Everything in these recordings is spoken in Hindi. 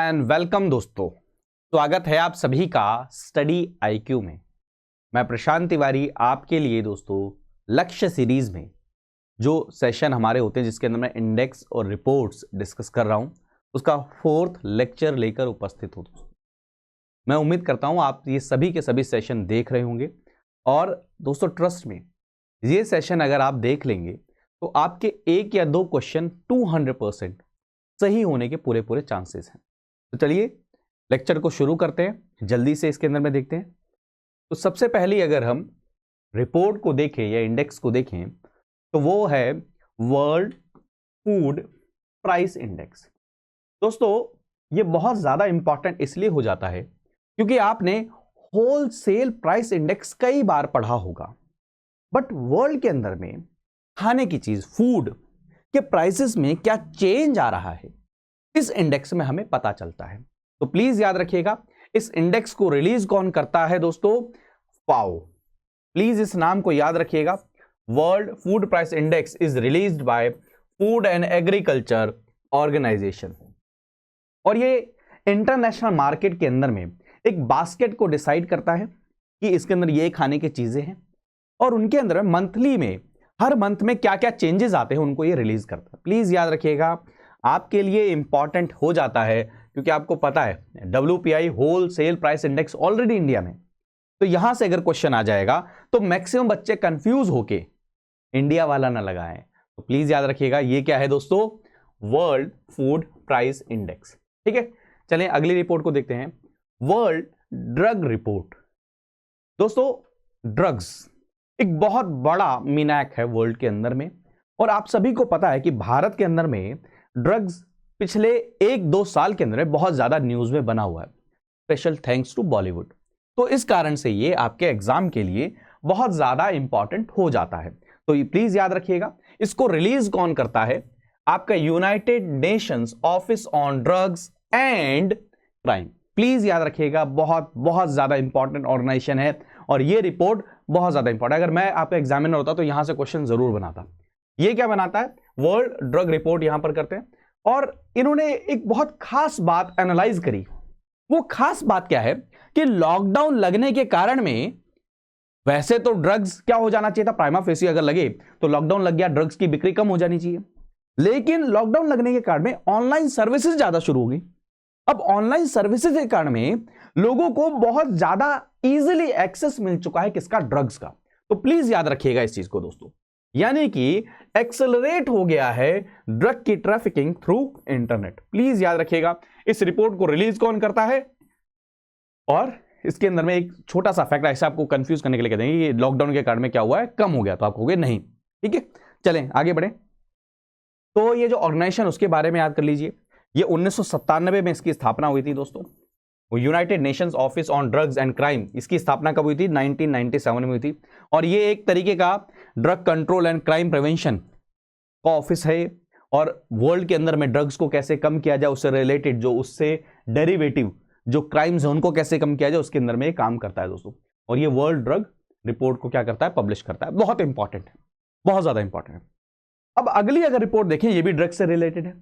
एंड वेलकम दोस्तों। स्वागत है आप सभी का स्टडी आईक्यू में। मैं प्रशांत तिवारी आपके लिए दोस्तों लक्ष्य सीरीज में जो सेशन हमारे होते हैं जिसके अंदर मैं इंडेक्स और रिपोर्ट्स डिस्कस कर रहा हूं उसका 4th लेक्चर लेकर उपस्थित हूं। मैं उम्मीद करता हूं आप ये सभी के सभी सेशन देख रहे होंगे और दोस्तों ट्रस्ट में ये सेशन अगर आप देख लेंगे तो आपके एक या दो क्वेश्चन 200% सही होने के पूरे पूरे चांसेस हैं। तो चलिए लेक्चर को शुरू करते हैं, जल्दी से इसके अंदर में देखते हैं। तो सबसे पहले अगर हम रिपोर्ट को देखें या इंडेक्स को देखें तो वो है वर्ल्ड फूड प्राइस इंडेक्स। दोस्तों ये बहुत ज्यादा इंपॉर्टेंट इसलिए हो जाता है क्योंकि आपने होलसेल प्राइस इंडेक्स कई बार पढ़ा होगा, बट वर्ल्ड के अंदर में खाने की चीज फूड के प्राइसेस में क्या चेंज आ रहा है इस इंडेक्स में हमें पता चलता है। तो प्लीज याद रखिएगा इस इंडेक्स को रिलीज कौन करता है दोस्तों? फाओ। प्लीज इस नाम को याद रखिएगा। World food price index is released by food and agriculture organisation और ये इंटरनेशनल मार्केट के अंदर में एक बास्केट को डिसाइड करता है कि इसके अंदर ये खाने की चीजें हैं और उनके अंदर मंथली में हर मंथ में क्या क्या चेंजेस आते हैं उनको ये रिलीज करता है। प्लीज याद रखिएगा आपके लिए इंपॉर्टेंट हो जाता है क्योंकि आपको पता है WPI wholesale price index already India में, तो यहां से अगर क्वेश्चन आ जाएगा तो मैक्सिमम बच्चे कंफ्यूज होके इंडिया वाला ना लगाएं। तो प्लीज याद रखिएगा ये क्या है दोस्तों? World food price index. ठीक है, चलें अगली रिपोर्ट को देखते हैं। World drug report. दोस्तों ड्रग्स एक बहुत बड़ा मीनाक है वर्ल्ड के अंदर में और आप सभी को पता है कि भारत के अंदर में ड्रग्स पिछले 1-2 साल के अंदर बहुत ज्यादा न्यूज में बना हुआ है, स्पेशल थैंक्स टू बॉलीवुड। तो इस कारण से ये आपके एग्जाम के लिए बहुत ज्यादा इंपॉर्टेंट हो जाता है। तो ये प्लीज याद रखिएगा इसको रिलीज कौन करता है? आपका United Nations office on drugs and crime. Please याद रखिएगा बहुत बहुत ज्यादा इंपॉर्टेंट ऑर्गेनाइजेशन है और ये रिपोर्ट बहुत ज्यादा इंपॉर्टेंट। अगर मैं आपका एग्जामिनर होता तो यहां से क्वेश्चन जरूर बनाता। ये क्या बनाता है? वर्ल्ड ड्रग रिपोर्ट यहां पर करते हैं और इन्होंने एक बहुत खास बात एनालाइज करी। वो खास बात क्या है कि लॉकडाउन लगने के कारण में वैसे तो ड्रग्स क्या हो जाना चाहिए था, प्राइमा फेसी अगर लगे तो लॉकडाउन लग गया ड्रग्स की बिक्री कम हो जानी चाहिए, लेकिन लॉकडाउन लगने के कारण में ऑनलाइन सर्विसेज ज्यादा शुरू हो गई। अब ऑनलाइन सर्विसेज के कारण में लोगों को बहुत ज्यादा इजीली एक्सेस मिल चुका है किसका? ड्रग्स का। तो प्लीज याद रखिएगा इस चीज को दोस्तों, यानी कि एक्सेलरेट हो गया है ड्रग की ट्रैफिकिंग थ्रू इंटरनेट। प्लीज याद रखिएगा इस रिपोर्ट को रिलीज कौन करता है और इसके अंदर में एक छोटा सा फैक्ट ऐसा आपको कंफ्यूज करने के लिए कहते हैं कि लॉकडाउन के कारण में क्या हुआ है, कम हो गया, तो आप कहोगे नहीं। ठीक है, चलें आगे बढ़े। तो ये जो ऑर्गेनाइजेशन उसके बारे में याद कर लीजिए। ये 1997 में इसकी स्थापना हुई थी दोस्तों। United Nations office on drugs and crime, इसकी स्थापना कब हुई थी? 1997 में हुई थी और ये एक तरीके का drug control and crime prevention का ऑफिस है और वर्ल्ड के अंदर में ड्रग्स को कैसे कम किया जाए, उससे रिलेटेड जो उससे डेरिवेटिव जो क्राइम्स है उनको कैसे कम किया जाए उसके अंदर में काम करता है दोस्तों। और ये वर्ल्ड ड्रग रिपोर्ट को क्या करता है? पब्लिश करता है। बहुत इंपॉर्टेंट है, बहुत ज्यादा इंपॉर्टेंट है। अब अगली अगर रिपोर्ट देखें ये भी ड्रग्स से रिलेटेड है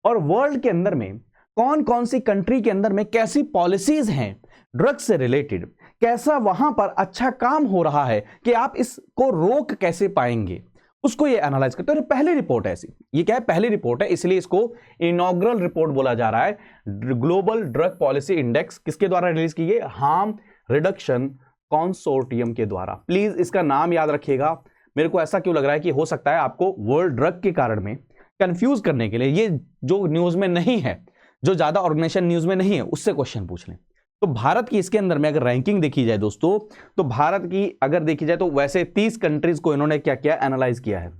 और वर्ल्ड के अंदर में कौन कौन सी कंट्री के अंदर में कैसी पॉलिसीज हैं ड्रग्स से रिलेटेड, कैसा वहां पर अच्छा काम हो रहा है कि आप इसको रोक कैसे पाएंगे, उसको ये एनालाइज करते हैं। पहली रिपोर्ट है ऐसी, ये क्या है? पहली रिपोर्ट है, इसलिए इसको इनॉग्रल रिपोर्ट बोला जा रहा है। ग्लोबल ड्रग पॉलिसी इंडेक्स किसके द्वारा रिलीज की गई? हार्म रिडक्शन कंसोर्टियम के द्वारा। प्लीज इसका नाम याद रखिएगा। मेरे को ऐसा क्यों लग रहा है कि हो सकता है आपको वर्ल्ड ड्रग के कारण में कंफ्यूज करने के लिए ये जो न्यूज में नहीं है, जो ज्यादा ऑर्गेनाइजेशन न्यूज में नहीं है, उससे क्वेश्चन पूछ लें। तो भारत की इसके अंदर में अगर रैंकिंग देखी जाए दोस्तों, तो भारत की अगर देखी जाए तो वैसे 30 कंट्रीज को इन्होंने क्या किया? एनालाइज किया है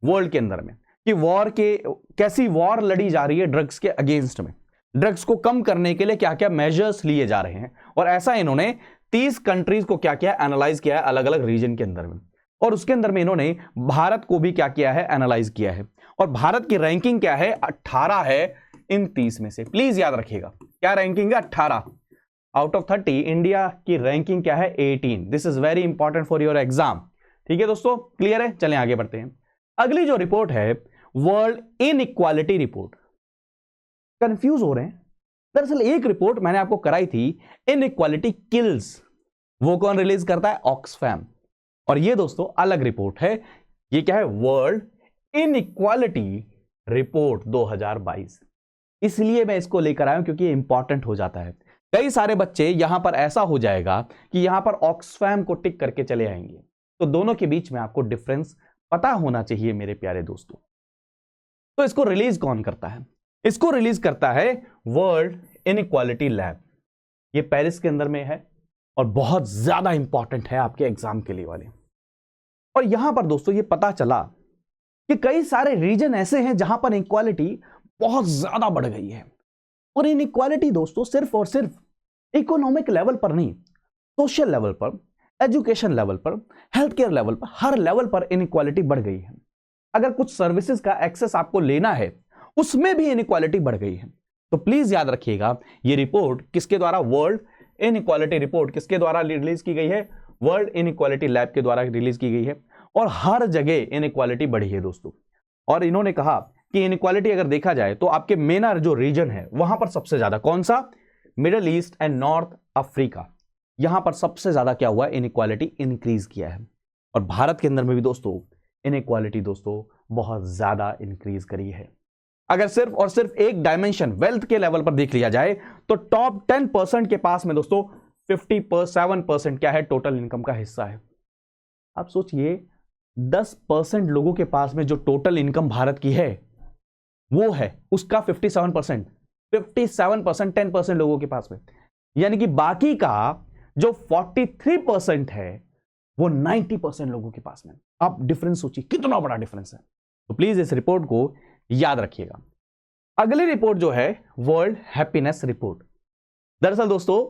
वर्ल्ड के अंदर में कि वॉर के कैसी वॉर लड़ी जा रही है ड्रग्स के अगेंस्ट में, ड्रग्स को कम करने के लिए क्या क्या मेजर्स लिए जा रहे हैं। और ऐसा इन्होंने 30 कंट्रीज को क्या किया? एनालाइज किया है अलग अलग रीजन के अंदर में और उसके अंदर में इन्होंने भारत को भी क्या किया है? एनालाइज किया है और भारत की रैंकिंग क्या है? 18 है इन 30 में से। प्लीज याद रखिएगा क्या रैंकिंग है? 18 आउट ऑफ 30। इंडिया की रैंकिंग क्या है? 18। This is very important for your exam. ठीक है दोस्तों, क्लियर है? चलें आगे बढ़ते हैं। अगली जो रिपोर्ट है वर्ल्ड इनइक्वालिटी रिपोर्ट। कंफ्यूज हो रहे हैं दरअसल एक रिपोर्ट मैंने आपको कराई थी, इनइक्वालिटी किल्स, वो कौन रिलीज करता है? ऑक्सफैम। और ये दोस्तों अलग रिपोर्ट है, ये क्या है? World inequality report 2022। इसलिए मैं इसको लेकर आया हूं क्योंकि ये इंपॉर्टेंट हो जाता है। कई सारे बच्चे यहां पर ऐसा हो जाएगा कि यहां पर ऑक्सफैम को टिक करके चले आएंगे, तो दोनों के बीच में आपको डिफरेंस पता होना चाहिए मेरे प्यारे दोस्तों। तो इसको रिलीज कौन करता है? इसको रिलीज करता है वर्ल्ड इनइक्वालिटी लैब। ये पेरिस के अंदर में है और बहुत ज्यादा इंपॉर्टेंट है आपके एग्जाम के लिए वाले। और यहां पर दोस्तों ये पता चला कि कई सारे रीजन ऐसे हैं जहां पर इनइक्वालिटी बहुत ज्यादा बढ़ गई है। और इनइक्वालिटी दोस्तों सिर्फ और सिर्फ इकोनॉमिक लेवल पर नहीं, सोशल लेवल पर, एजुकेशन लेवल पर, हेल्थ केयर लेवल पर, हर लेवल पर इनइक्वालिटी बढ़ गई है। अगर कुछ सर्विसेज का एक्सेस आपको लेना है उसमें भी इनइक्वालिटी बढ़ गई है। तो प्लीज याद रखिएगा, ये रिपोर्ट किसके द्वारा, वर्ल्ड इनइक्वालिटी रिपोर्ट किसके द्वारा रिलीज की गई है? वर्ल्ड इनइक्वालिटी लैब के द्वारा रिलीज की गई है। और हर जगह इनइक्वालिटी बढ़ी है दोस्तों। और इन्होंने कहा कि इनइक्वालिटी अगर देखा जाए तो आपके मेन जो रीजन है वहां पर सबसे ज्यादा कौन सा? Middle east and north Africa. यहां पर सबसे ज्यादा क्या हुआ? इनइक्वालिटी इंक्रीज किया है। और भारत के अंदर में भी दोस्तों इनइक्वालिटी दोस्तों बहुत ज्यादा इंक्रीज करी है। अगर सिर्फ और सिर्फ एक डायमेंशन वेल्थ के लेवल पर देख लिया जाए तो टॉप 10% के पास में दोस्तों 57% क्या है? टोटल इनकम का हिस्सा है। आप सोचिए 10% लोगों के पास में जो टोटल इनकम भारत की है वो है उसका 57%, 10% लोगों के पास में, यानी कि बाकी का जो 43% है वो 90% लोगों के पास में। आप डिफरेंस सोचिए कितना बड़ा डिफरेंस है। तो प्लीज इस रिपोर्ट को याद रखिएगा। अगली रिपोर्ट जो है वर्ल्ड हैप्पीनेस रिपोर्ट। दरअसल दोस्तों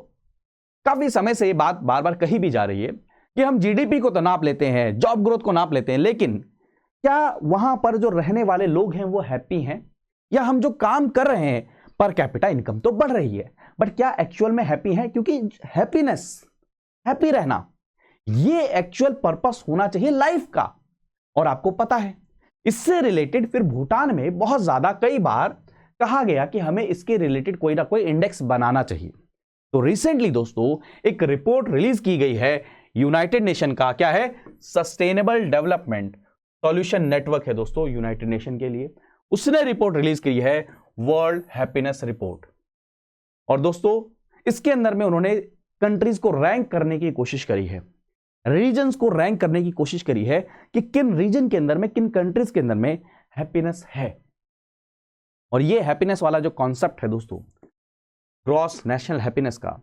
काफी समय से ये बात बार बार कही भी जा रही है कि हम जीडीपी को तो नाप लेते हैं, जॉब ग्रोथ को नाप लेते हैं, लेकिन क्या वहां पर जो रहने वाले लोग हैं वो हैप्पी हैं? या हम जो काम कर रहे हैं पर कैपिटा इनकम तो बढ़ रही है, बट क्या एक्चुअल में हैप्पी है? क्योंकि हैप्पीनेस, हैप्पी रहना, ये एक्चुअल पर्पस होना चाहिए लाइफ का। और आपको पता है इससे रिलेटेड फिर भूटान में बहुत ज्यादा कई बार कहा गया कि हमें इसके रिलेटेड कोई ना कोई इंडेक्स बनाना चाहिए। तो रिसेंटली दोस्तों एक रिपोर्ट रिलीज की गई है यूनाइटेड नेशन का, क्या है? सस्टेनेबल डेवलपमेंट सॉल्यूशन नेटवर्क है दोस्तों यूनाइटेड नेशन के लिए। उसने रिपोर्ट रिलीज की है वर्ल्ड हैप्पीनेस रिपोर्ट। और दोस्तों इसके अंदर में उन्होंने कंट्रीज को रैंक करने की कोशिश करी है, रीजन्स को रैंक करने की कोशिश करी है कि किन रीजन के अंदर में, किन कंट्रीज के अंदर में हैप्पीनेस है। और ये हैप्पीनेस वाला जो कॉन्सेप्ट है दोस्तों, ग्रॉस नेशनल हैप्पीनेस का,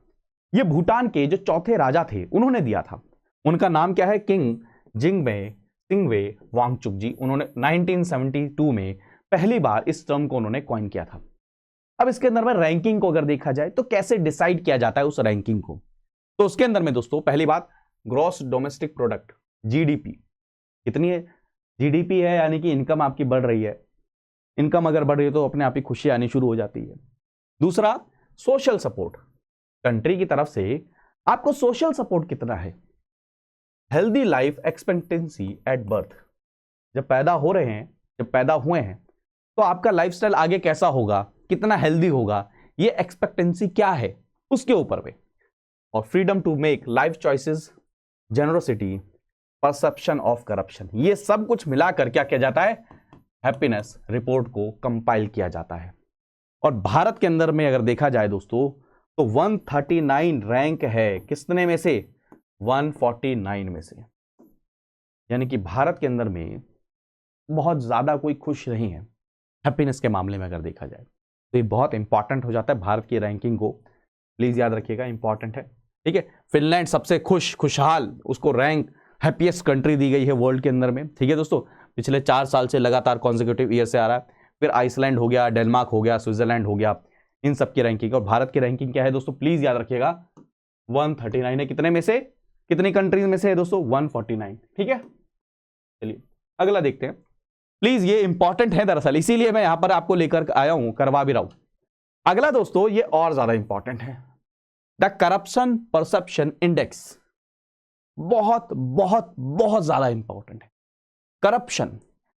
ये भूटान के जो चौथे राजा थे उन्होंने दिया था। उनका नाम क्या है? किंग जिंगवे वांगचुक जी। उन्होंने 1972 में पहली बार इस टर्म को उन्होंने कॉइन किया था। अब इसके अंदर में रैंकिंग को अगर देखा जाए तो कैसे डिसाइड किया जाता है उस रैंकिंग को, तो उसके अंदर में दोस्तों पहली बात ग्रॉस डोमेस्टिक प्रोडक्ट, जीडीपी कितनी है? जीडीपी है यानी कि इनकम आपकी बढ़ रही है। इनकम अगर बढ़ रही है तो अपने आप ही खुशी आनी शुरू हो जाती है। दूसरा सोशल सपोर्ट, कंट्री की तरफ से आपको सोशल सपोर्ट कितना है? Healthy life expectancy at birth, जब पैदा हो रहे हैं, जब पैदा हुए हैं तो आपका लाइफस्टाइल आगे कैसा होगा, कितना हेल्दी होगा, ये एक्सपेक्टेंसी क्या है उसके ऊपर पे। और freedom to make life choices, generosity, perception of corruption, ये सब कुछ मिलाकर क्या किया जाता है? हैप्पीनेस रिपोर्ट को कंपाइल किया जाता है। और भारत के अंदर में अगर देखा जाए दोस्तों तो 139 रैंक है, कितने में से? 149 में से। यानी कि भारत के अंदर में बहुत ज्यादा कोई खुश नहीं है हैप्पीनेस के मामले में अगर देखा जाए। तो ये बहुत इंपॉर्टेंट हो जाता है भारत की रैंकिंग को, प्लीज याद रखिएगा, इंपॉर्टेंट है। ठीक है, फिनलैंड सबसे खुशहाल, उसको रैंक हैप्पीएस्ट कंट्री दी गई है वर्ल्ड के अंदर में। ठीक है दोस्तों, पिछले 4 साल से लगातार कॉन्जिक्यूटिव ईयर से आ रहा है। फिर आइसलैंड हो गया, डेनमार्क हो गया, स्विट्जरलैंड हो गया, इन सब की रैंकिंग। और भारत की रैंकिंग क्या है दोस्तों, प्लीज याद रखिएगा, 139 है। कितने में से, कितनी कंट्रीज में से है दोस्तों? 149। ठीक है, चलिए अगला देखते हैं। प्लीज ये इंपॉर्टेंट है दरअसल, इसीलिए मैं यहां पर आपको लेकर आया हूं, करवा भी रहा हूं। अगला दोस्तों ये और ज्यादा इंपॉर्टेंट है, द करप्शन परसेप्शन इंडेक्स। बहुत बहुत बहुत ज्यादा इंपॉर्टेंट है। करप्शन,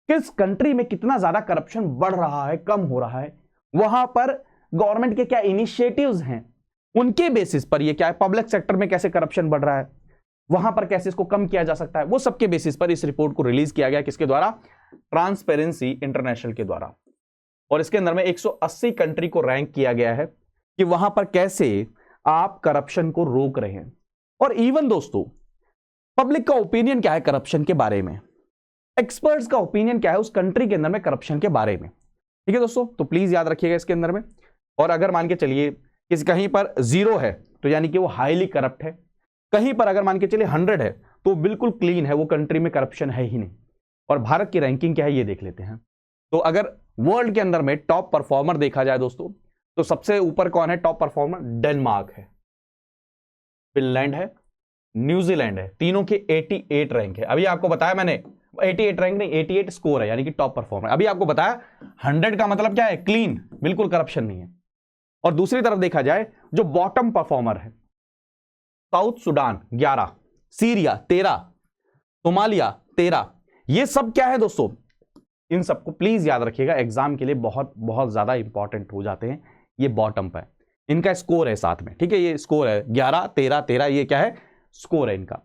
किस कंट्री में कितना ज्यादा करप्शन बढ़ रहा है, कम हो रहा है, वहां पर गवर्नमेंट के क्या इनिशिएटिव्स हैं, उनके बेसिस पर ये क्या है, पब्लिक सेक्टर में कैसे करप्शन बढ़ रहा है, वहां पर कैसे इसको कम किया जा सकता है, वो सबके बेसिस पर इस रिपोर्ट को रिलीज किया गया। किसके द्वारा? ट्रांसपेरेंसी इंटरनेशनल के द्वारा। और इसके अंदर में 180 कंट्री को रैंक किया गया है कि वहां पर कैसे आप करप्शन को रोक रहे हैं। और इवन दोस्तों पब्लिक का ओपिनियन क्या है करप्शन के बारे में, एक्सपर्ट्स का ओपिनियन क्या है उस कंट्री के अंदर में करप्शन के बारे में। ठीक है दोस्तों, तो प्लीज याद रखिएगा इसके अंदर में। और अगर मान के चलिए किसी कहीं पर 0 है तो यानी कि वो हाईली करप्ट है, कहीं पर अगर मान के चलिए 100 है तो बिल्कुल क्लीन है, वो कंट्री में करप्शन है ही नहीं। और भारत की रैंकिंग क्या है ये देख लेते हैं। तो अगर वर्ल्ड के अंदर में टॉप परफॉर्मर देखा जाए दोस्तों, तो सबसे ऊपर कौन है टॉप परफॉर्मर? डेनमार्क है, फिनलैंड है, न्यूजीलैंड है, तीनों के 88 रैंक है। अभी आपको बताया मैंने 88 रैंक नहीं, 88 स्कोर है, यानी कि टॉप परफॉर्मर। अभी आपको बताया 100 का मतलब क्या है? क्लीन, बिल्कुल करप्शन नहीं है। और दूसरी तरफ देखा जाए जो बॉटम परफॉर्मर है, साउथ सुडान 11, सीरिया 13, सोमालिया 13, ये सब क्या है दोस्तों? इन सबको प्लीज याद रखिएगा, एग्जाम के लिए बहुत बहुत ज्यादा इंपॉर्टेंट हो जाते हैं। ये बॉटम पे इनका स्कोर है साथ में, ठीक है, ये स्कोर है 11, 13, 13, ये क्या है? स्कोर है इनका।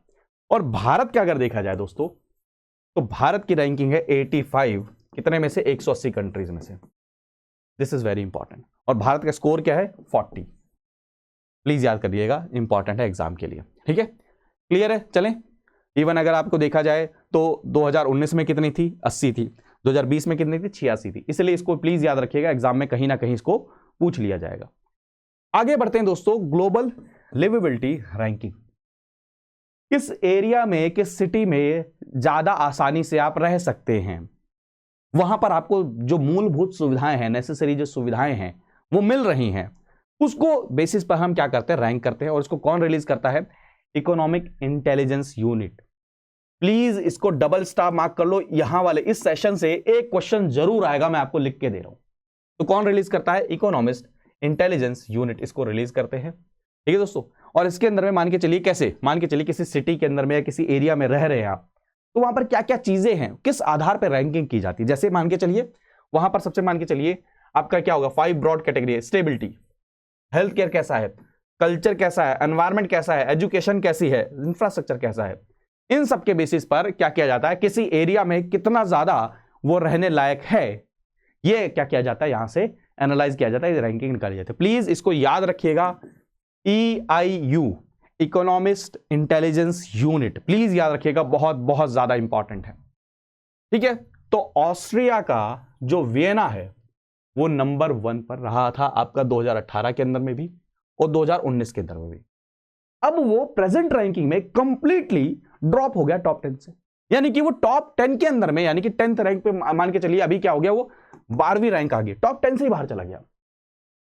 और भारत का अगर देखा जाए दोस्तों, तो भारत की रैंकिंग है 85, कितने में से? 180 कंट्रीज में से। This is very important. और भारत का स्कोर क्या है? 40। प्लीज याद करिएगा, इंपॉर्टेंट है एग्जाम के लिए। ठीक है, क्लियर है? चलें, इवन अगर आपको देखा जाए तो 2019 में कितनी थी? 80 थी। 2020 में कितनी थी? 86 थी। इसलिए इसको प्लीज याद रखिएगा, एग्जाम में कहीं ना कहीं इसको पूछ लिया जाएगा। आगे बढ़ते हैं दोस्तों, ग्लोबल लिवेबिलिटी रैंकिंग। किस एरिया में, किस सिटी में ज्यादा आसानी से आप रह सकते हैं, वहां पर आपको जो मूलभूत सुविधाएं हैं, नेसेसरी जो सुविधाएं हैं वो मिल रही हैं, उसको बेसिस पर हम क्या करते हैं? रैंक करते हैं। और इसको कौन रिलीज करता है? Economic intelligence unit. प्लीज इसको डबल स्टार मार्क कर लो, यहां वाले इस सेशन से एक क्वेश्चन जरूर आएगा, मैं आपको लिख के दे रहा हूं। तो कौन रिलीज करता है? इकोनॉमिस्ट इंटेलिजेंस यूनिट इसको रिलीज करते हैं। ठीक है दोस्तों, और इसके अंदर में मान के चलिए कैसे, मान के चलिए किसी सिटी के अंदर में या किसी एरिया में रह रहे हैं आप, तो वहां पर क्या क्या चीजें हैं, किस आधार पर रैंकिंग की जाती है। जैसे मान के चलिए वहां पर सबसे मान के चलिए आपका क्या होगा? 5 ब्रॉड कैटेगरी है। स्टेबिलिटी, हेल्थ केयर कैसा है, कल्चर कैसा है, एनवायरमेंट कैसा है, एजुकेशन कैसी है, इंफ्रास्ट्रक्चर कैसा है, इन सब के बेसिस पर क्या किया जाता है? किसी एरिया में कितना ज्यादा वो रहने लायक है, ये क्या किया जाता है? यहां से एनालाइज किया जाता है, रैंकिंग निकाली जाती है। प्लीज इसको याद रखिएगा, EIU, economist intelligence unit, please याद रखिएगा, बहुत बहुत ज्यादा इंपॉर्टेंट है। ठीक है, तो ऑस्ट्रिया का जो वियना है वो नंबर 1 पर रहा था आपका 2018 के अंदर में भी और 2019 के अंदर में भी। अब वो प्रेजेंट रैंकिंग में कंप्लीटली ड्रॉप हो गया टॉप 10 से, यानी कि वो टॉप 10 के अंदर में, यानी कि 10th रैंक पे मान के चलिए अभी क्या हो गया? वो 12वीं रैंक आ गई, टॉप 10 से ही बाहर चला गया।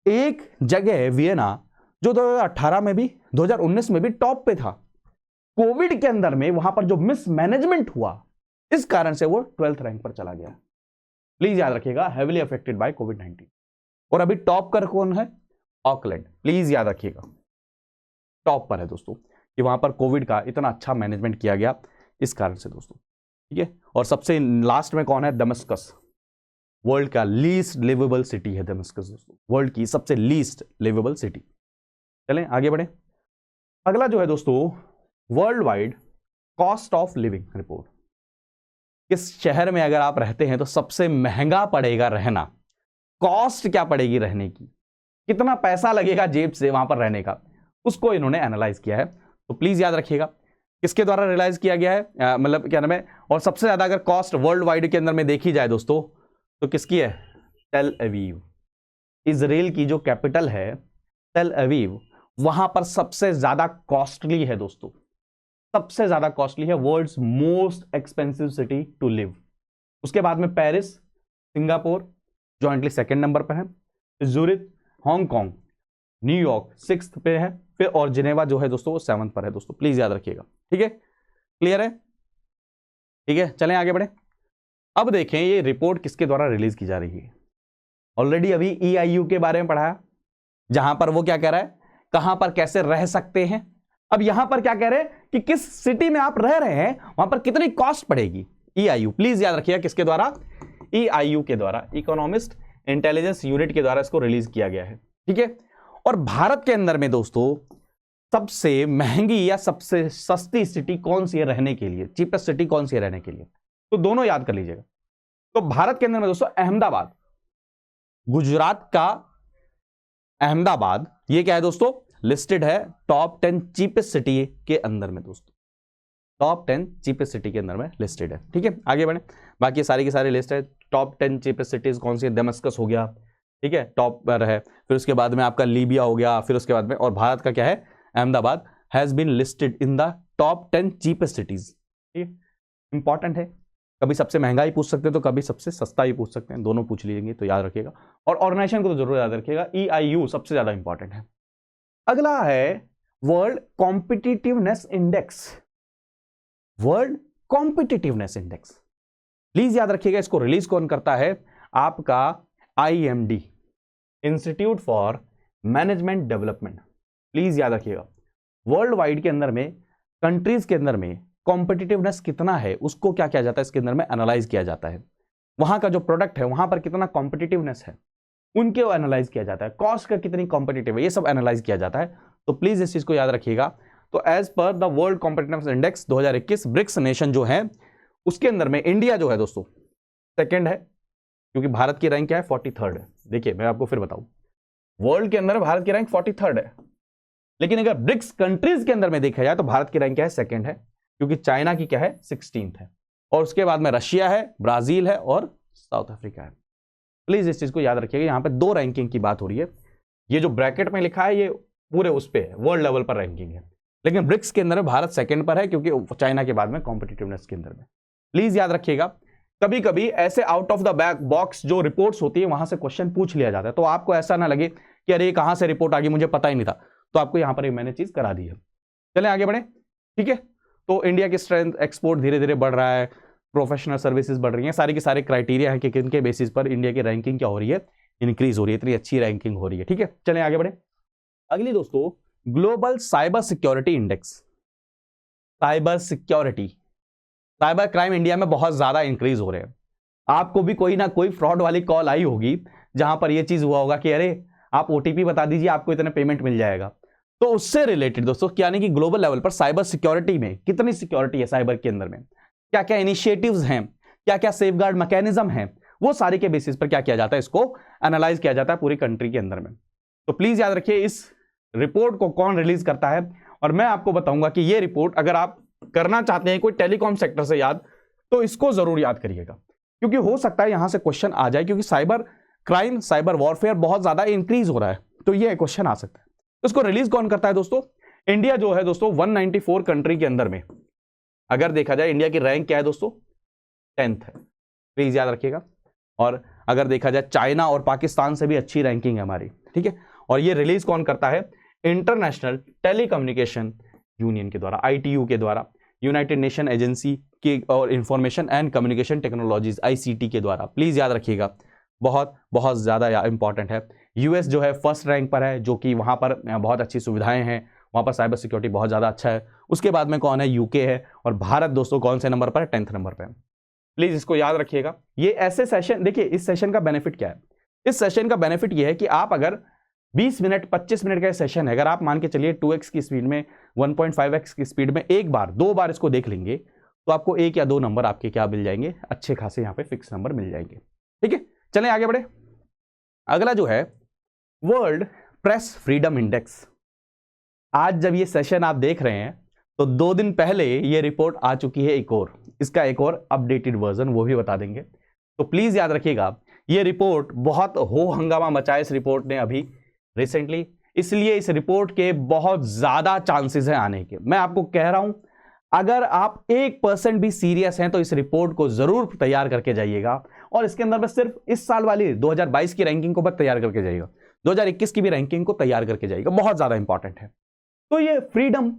एक जगह वियना जो 2018 में भी 2019 में भी टॉप पे था, कोविड के अंदर में वहां पर जो मिसमैनेजमेंट हुआ, इस कारण से वो 12th रैंक पर चला गया। प्लीज याद रखिएगा, हेवीली अफेक्टेड बाय कोविड-19। और अभी टॉप कर कौन है? ऑकलैंड। प्लीज याद रखिएगा, टॉप पर है दोस्तों, कि वहां पर कोविड का इतना अच्छा मैनेजमेंट किया गया, इस कारण से दोस्तों। ठीक है, और सबसे लास्ट में कौन है? दमस्कस, वर्ल्ड का लीस्ट लिवेबल सिटी है दमस्कस दोस्तों, वर्ल्ड की सबसे लीस्ट लिवेबल सिटी। चलें आगे बढ़े। अगला जो है दोस्तों, world wide cost of living report. किस शहर में अगर आप रहते हैं तो सबसे महंगा पड़ेगा रहना, कॉस्ट क्या पड़ेगी रहने की, कितना पैसा लगेगा जेब से वहां पर रहने का, उसको इन्होंने एनालाइज किया है। तो प्लीज याद रखिएगा, किसके द्वारा रियलाइज किया गया है, मतलब क्या नाम है, और सबसे ज्यादा अगर कॉस्ट वर्ल्ड वाइड के अंदर में देखी जाए दोस्तों, तो किसकी है? टेल अवीव, इजराइल की जो कैपिटल है टेल अवीव, वहां पर सबसे ज्यादा कॉस्टली है दोस्तों, सबसे ज्यादा कॉस्टली है, world's most expensive city to live. उसके बाद में Paris, Singapore jointly second number पर है, ज़ुरिच, हांगकांग, न्यूयॉर्क 6th पे है, फिर और जिनेवा जो है दोस्तों वो 7th पर है दोस्तों। प्लीज याद रखिएगा। ठीक है, क्लियर है? ठीक है, चलें आगे बढ़े। अब देखें ये रिपोर्ट किसके द्वारा रिलीज की जा रही है। ऑलरेडी अभी EIU के बारे में पढ़ाया, जहां पर वो क्या कह रहा है, कहां पर कैसे रह सकते हैं। अब यहां पर क्या कह रहे हैं कि किस सिटी में आप रह रहे हैं वहां पर कितनी कॉस्ट पड़ेगी। EIU, प्लीज याद रखिएगा, किसके द्वारा? EIU के द्वारा, इकोनॉमिस्ट इंटेलिजेंस यूनिट के द्वारा इसको रिलीज किया गया है। ठीक है। और भारत के अंदर में दोस्तों सबसे महंगी या सबसे सस्ती सिटी कौन सी है रहने के लिए, चीपेस्ट सिटी कौन सी है रहने के लिए, तो दोनों याद कर लीजिएगा। तो भारत के अंदर में दोस्तों अहमदाबाद, गुजरात का अहमदाबाद, ये क्या है दोस्तों, लिस्टेड है टॉप 10 चीपेस्ट सिटी के अंदर में दोस्तों, टॉप 10 चीपेस्ट सिटी के अंदर में लिस्टेड है। ठीक है, आगे बढ़े, बाकी सारी की सारी लिस्ट है। टॉप 10 चीपेस्ट सिटीज कौन सी है, दमस्कस हो गया, ठीक है, टॉप पर है, फिर उसके बाद में आपका लीबिया हो गया, फिर उसके बाद में, और भारत का क्या है, Ahmedabad has been listed in the top 10 cheapest cities. ठीक है, इंपॉर्टेंट है, कभी सबसे महंगा ही पूछ सकते हैं तो कभी सबसे सस्ता ही पूछ सकते हैं, दोनों पूछ लीजिए तो याद रखिएगा। और ऑर्गेनाइजेशन को तो जरूर याद रखिएगा, EIU सबसे ज्यादा इंपॉर्टेंट है। अगला है world competitiveness index, world competitiveness index, please याद रखिएगा, इसको रिलीज कौन करता है, आपका IMD, institute for management development. Please याद रखिएगा, वर्ल्ड वाइड के अंदर में, कंट्रीज के अंदर में कॉम्पिटिटिवनेस कितना है उसको क्या किया जाता है, इसके अंदर में एनालाइज किया जाता है। वहां का जो प्रोडक्ट है वहां पर कितना कॉम्पिटिटिवनेस है उनके एनालाइज किया जाता है, कॉस्ट का कितनी कॉम्पिटिटिव है ये सब एनालाइज किया जाता है। तो प्लीज इस चीज को याद रखिएगा। तो as per the world competitiveness index 2021 BRICS nation जो है उसके अंदर में इंडिया जो है दोस्तों सेकंड है, क्योंकि भारत की रैंक क्या है, 43rd है। देखिए मैं आपको फिर बताऊं, वर्ल्ड के अंदर भारत की रैंक 43rd है, लेकिन अगर ब्रिक्स कंट्रीज के अंदर में देखा जाए तो भारत की रैंक क्या है, सेकंड है, क्योंकि चाइना की क्या है, 16th है, और उसके बाद में रशिया है, ब्राजील है और साउथ अफ्रीका है। प्लीज इस चीज को याद रखिएगा, यहां पे दो रैंकिंग की बात हो रही है, ये जो ब्रैकेट में लिखा है ये पूरे उस पे है, वर्ल्ड लेवल पर रैंकिंग है, लेकिन ब्रिक्स के अंदर भारत सेकंड पर है क्योंकि चाइना के बाद में कॉम्पिटिटिवनेस के अंदर में। प्लीज याद रखिएगा, कभी कभी ऐसे out of the back box जो रिपोर्ट्स होती है वहां से क्वेश्चन पूछ लिया जाता है, तो आपको ऐसा ना लगे कि अरे कहां से रिपोर्ट आ गई मुझे पता ही नहीं था, तो आपको यहां पर मैंने चीज करा दी है। चलें आगे बढ़े, ठीक है। तो इंडिया की स्ट्रेंथ, एक्सपोर्ट धीरे धीरे बढ़ रहा है, प्रोफेशनल सर्विसेज बढ़ रही हैं, सारी के सारे क्राइटेरिया हैं कि किनके बेसिस पर इंडिया की रैंकिंग क्या हो रही है, इंक्रीज हो रही है, इतनी अच्छी रैंकिंग हो रही है। ठीक है, चलें आगे बढ़े। अगली दोस्तों global cyber security index, cyber security, cyber crime India में बहुत ज्यादा इंक्रीज हो रहे हैं। आपको भी कोई ना कोई फ्रॉड वाली कॉल आई होगी जहां पर यह चीज हुआ होगा कि अरे आप OTP बता दीजिए आपको इतने पेमेंट मिल जाएगा। तो उससे रिलेटेड दोस्तों यानी कि ग्लोबल लेवल पर साइबर सिक्योरिटी में कितनी सिक्योरिटी है साइबर के अंदर में, क्या क्या इनिशिएटिव्स हैं, क्या क्या सेफगार्ड मैकेनिज्म हैं, वो सारी के बेसिस पर क्या किया जाता है, इसको एनालाइज किया जाता है पूरी कंट्री के अंदर में। तो प्लीज याद रखिए इस रिपोर्ट को कौन रिलीज करता है, और मैं आपको बताऊंगा कि ये रिपोर्ट अगर आप करना चाहते हैं कोई टेलीकॉम सेक्टर से याद, तो इसको जरूर याद करिएगा, क्योंकि हो सकता है यहां से क्वेश्चन आ जाए, क्योंकि साइबर क्राइम, साइबर वॉरफेयर बहुत ज्यादा इंक्रीज हो रहा है, तो ये क्वेश्चन आ सकता है। तो इसको रिलीज कौन करता है दोस्तों, इंडिया जो है दोस्तों 194 कंट्री के अंदर में अगर देखा जाए इंडिया की रैंक क्या है दोस्तों, 10th है, प्लीज याद रखिएगा। और अगर देखा जाए चाइना और पाकिस्तान से भी अच्छी रैंकिंग है हमारी, ठीक है। और ये रिलीज कौन करता है, इंटरनेशनल टेलीकम्युनिकेशन यूनियन के द्वारा, ITU के द्वारा, यूनाइटेड नेशन एजेंसी के और information and communication technologies ICT के द्वारा। प्लीज याद रखिएगा, बहुत बहुत ज्यादा इंपॉर्टेंट है। US जो है फर्स्ट रैंक पर है, जो कि वहां पर बहुत अच्छी सुविधाएं हैं, वहां पर साइबर सिक्योरिटी बहुत ज्यादा अच्छा है। उसके बाद में कौन है, UK है, और भारत दोस्तों कौन से नंबर पर है, 10th नंबर पर। प्लीज इसको याद रखिएगा। ये ऐसे सेशन, देखिए इस सेशन का बेनिफिट क्या है, इस सेशन का बेनिफिट ये है कि आप अगर 20 मिनट 25 मिनट का सेशन है, अगर आप मान के चलिए 2x की स्पीड में, 1.5x की स्पीड में एक बार दो बार इसको देख लेंगे, तो आपको 1 या 2 नंबर आपके क्या मिल जाएंगे, अच्छे खासे यहाँ पे फिक्स नंबर मिल जाएंगे। ठीक है, चलें आगे बढ़े। अगला जो है वर्ल्ड प्रेस फ्रीडम इंडेक्स। आज जब ये सेशन आप देख रहे हैं तो 2 दिन पहले ये रिपोर्ट आ चुकी है, एक और, इसका एक और अपडेटेड वर्जन वो भी बता देंगे। तो प्लीज याद रखिएगा, ये रिपोर्ट बहुत हो हंगामा मचाया इस रिपोर्ट ने अभी रिसेंटली, इसलिए इस रिपोर्ट के बहुत ज्यादा चांसेस हैं आने के। मैं आपको कह रहा हूं अगर आप 1% भी सीरियस हैं तो इस रिपोर्ट को जरूर तैयार करके जाइएगा, और इसके अंदर में सिर्फ इस साल वाली 2022 की रैंकिंग को बस तैयार करके जाइएगा, 2021 की भी रैंकिंग को तैयार करके जाइएगा, बहुत ज्यादा इंपॉर्टेंट है। तो ये फ्रीडम,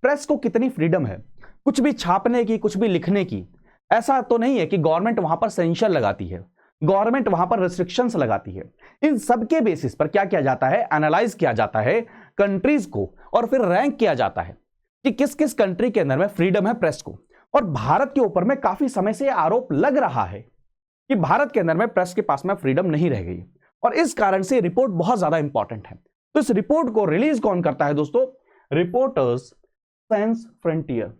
प्रेस को कितनी फ्रीडम है कुछ भी छापने की, कुछ भी लिखने की। ऐसा तो नहीं है कि गवर्नमेंट वहां पर सेंशन लगाती है, गवर्नमेंट वहां पर रिस्ट्रिक्शंस लगाती है। इन सबके बेसिस पर क्या किया जाता है, एनालाइज किया जाता है कंट्रीज को, और फिर रैंक किया जाता है कि किस किस कंट्री के अंदर में फ्रीडम है प्रेस को। और भारत के ऊपर में काफी समय से आरोप लग रहा है कि भारत के अंदर में प्रेस के पास में फ्रीडम नहीं रह गई। और इस कारण से रिपोर्ट बहुत ज्यादा इंपॉर्टेंट है। तो इस रिपोर्ट को रिलीज कौन करता है दोस्तों? रिपोर्टर्स सैंस फ्रंटियर,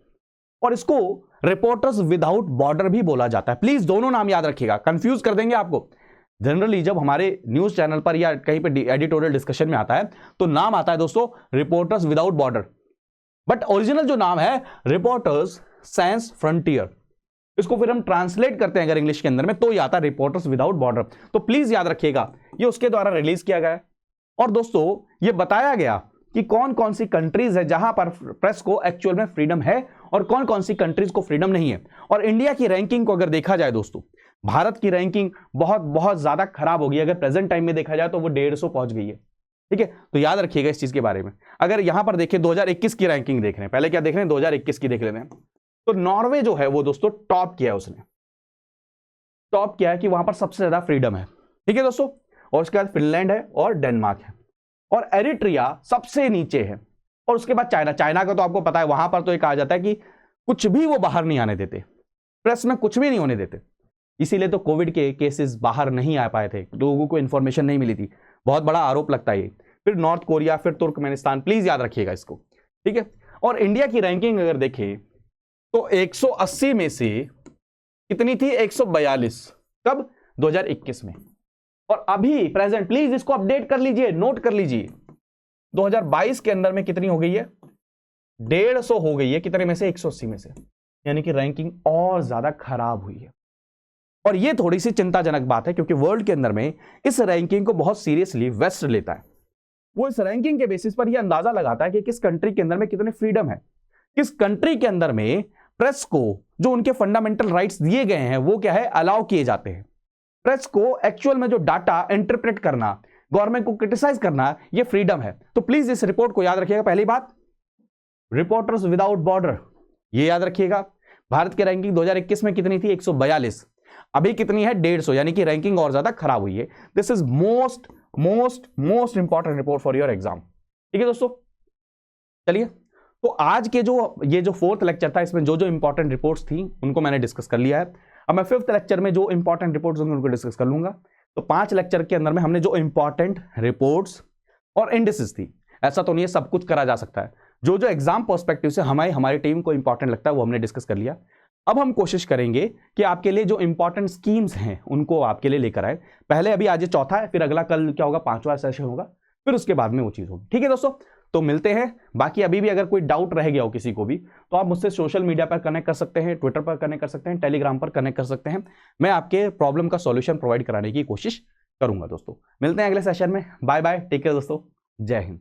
और इसको रिपोर्टर्स विदाउट बॉर्डर भी बोला जाता है। प्लीज दोनों नाम याद रखिएगा, कंफ्यूज कर देंगे आपको। जनरली जब हमारे न्यूज चैनल पर या कहीं पे एडिटोरियल डिस्कशन में आता है तो नाम आता है दोस्तों reporters without border, but original जो नाम है रिपोर्टर्स सैंस फ्रंटियर। इसको फिर हम ट्रांसलेट करते हैं अगर इंग्लिश के अंदर में तो ये आता है रिपोर्टर्स विदाउट बॉर्डर। तो प्लीज याद रखिएगा ये उसके द्वारा रिलीज किया गया है। और दोस्तों ये बताया गया कि कौन कौन सी कंट्रीज है जहां पर प्रेस को एक्चुअल में फ्रीडम है और कौन कौन सी कंट्रीज को फ्रीडम नहीं है। और इंडिया की रैंकिंग को अगर देखा जाए दोस्तों, भारत की रैंकिंग बहुत बहुत ज्यादा खराब हो गई। अगर प्रेजेंट टाइम में देखा जाए तो वो 150 पहुंच गई है। ठीक है, तो याद रखिएगा इस चीज के बारे में। अगर यहां पर देखें 2021 की रैंकिंग देख रहे हैं, पहले क्या देख रहे हैं 2021 की देख लेते हैं, तो नॉर्वे जो है वो दोस्तों टॉप किया है, उसने टॉप किया है कि वहां पर सबसे ज्यादा फ्रीडम है। ठीक है दोस्तों, और उसके बाद फिनलैंड है और डेनमार्क है, और एरिट्रिया सबसे नीचे है, और उसके बाद चाइना। चाइना का तो आपको पता है वहां पर तो ये कहा जाता है कि कुछ भी वो बाहर नहीं आने देते, प्रेस में कुछ भी नहीं होने देते, इसीलिए तो कोविड के केसेस बाहर नहीं आ पाए थे, लोगों को इंफॉर्मेशन नहीं मिली थी। बहुत बड़ा आरोप लगता है ये। फिर नॉर्थ कोरिया, फिर तुर्कमेनिस्तान, प्लीज याद रखिएगा इसको। ठीक है, और इंडिया की रैंकिंग अगर देखें तो 180 में से कितनी थी? 142। कब? 2021 में। और अभी प्रेजेंट, प्लीज इसको अपडेट कर लीजिए, नोट कर लीजिए, 2022 के अंदर में कितनी हो गई है? 150 हो गई है। कितने में से? 180 में से। यानी कि रैंकिंग और ज्यादा खराब हुई है। और यह थोड़ी सी चिंताजनक बात है क्योंकि वर्ल्ड के अंदर में इस रैंकिंग को बहुत सीरियसली वेस्ट लेता है। वो इस रैंकिंग के बेसिस पर यह अंदाजा लगाता है कि किस कंट्री के अंदर में कितने फ्रीडम है, किस कंट्री के अंदर में प्रेस को जो उनके फंडामेंटल राइट्स दिए गए हैं वो क्या है, अलाउ किए जाते हैं। प्रेस को एक्चुअल में जो डाटा इंटरप्रेट करना, गवर्नमेंट को क्रिटिसाइज करना, ये फ्रीडम है। तो प्लीज इस रिपोर्ट को याद रखिएगा। पहली बात, रिपोर्टर्स विदाउट बॉर्डर, ये याद रखिएगा। भारत की रैंकिंग 2021 में कितनी थी? 142। अभी कितनी है? 150, यानी कि रैंकिंग और ज्यादा खराब हुई है। This is most most most important report for your exam. ठीक है दोस्तों, चलिए, तो आज के ये जो फोर्थ लेक्चर था, इसमें जो जो इंपॉर्टेंट रिपोर्ट्स थी उनको मैंने डिस्कस कर लिया है। अब मैं फिफ्थ लेक्चर में जो इंपॉर्टेंट रिपोर्ट्स होंगे उनको डिस्कस कर लूंगा। तो 5 लेक्चर के अंदर में हमने जो इंपॉर्टेंट रिपोर्ट्स और इंडिसेस थी, ऐसा तो नहीं है सब कुछ करा जा सकता है, जो जो एग्जाम पर्सपेक्टिव से हमारी टीम को इंपॉर्टेंट लगता है वो हमने डिस्कस कर लिया। अब हम कोशिश करेंगे कि आपके लिए जो इंपॉर्टेंट स्कीम्स हैं उनको आपके लिए लेकर आए। पहले अभी आज ये चौथा है, फिर अगला कल क्या होगा, 5वां सेशन होगा, फिर उसके बाद में वो चीज होगी। ठीक है दोस्तों, तो मिलते हैं। बाकी अभी भी अगर कोई डाउट रह गया हो किसी को भी, तो आप मुझसे सोशल मीडिया पर कनेक्ट कर सकते हैं, ट्विटर पर कनेक्ट कर सकते हैं, टेलीग्राम पर कनेक्ट कर सकते हैं। मैं आपके प्रॉब्लम का सॉल्यूशन प्रोवाइड कराने की कोशिश करूंगा दोस्तों। मिलते हैं अगले सेशन में। बाय बाय, टेक केयर दोस्तों, जय हिंद।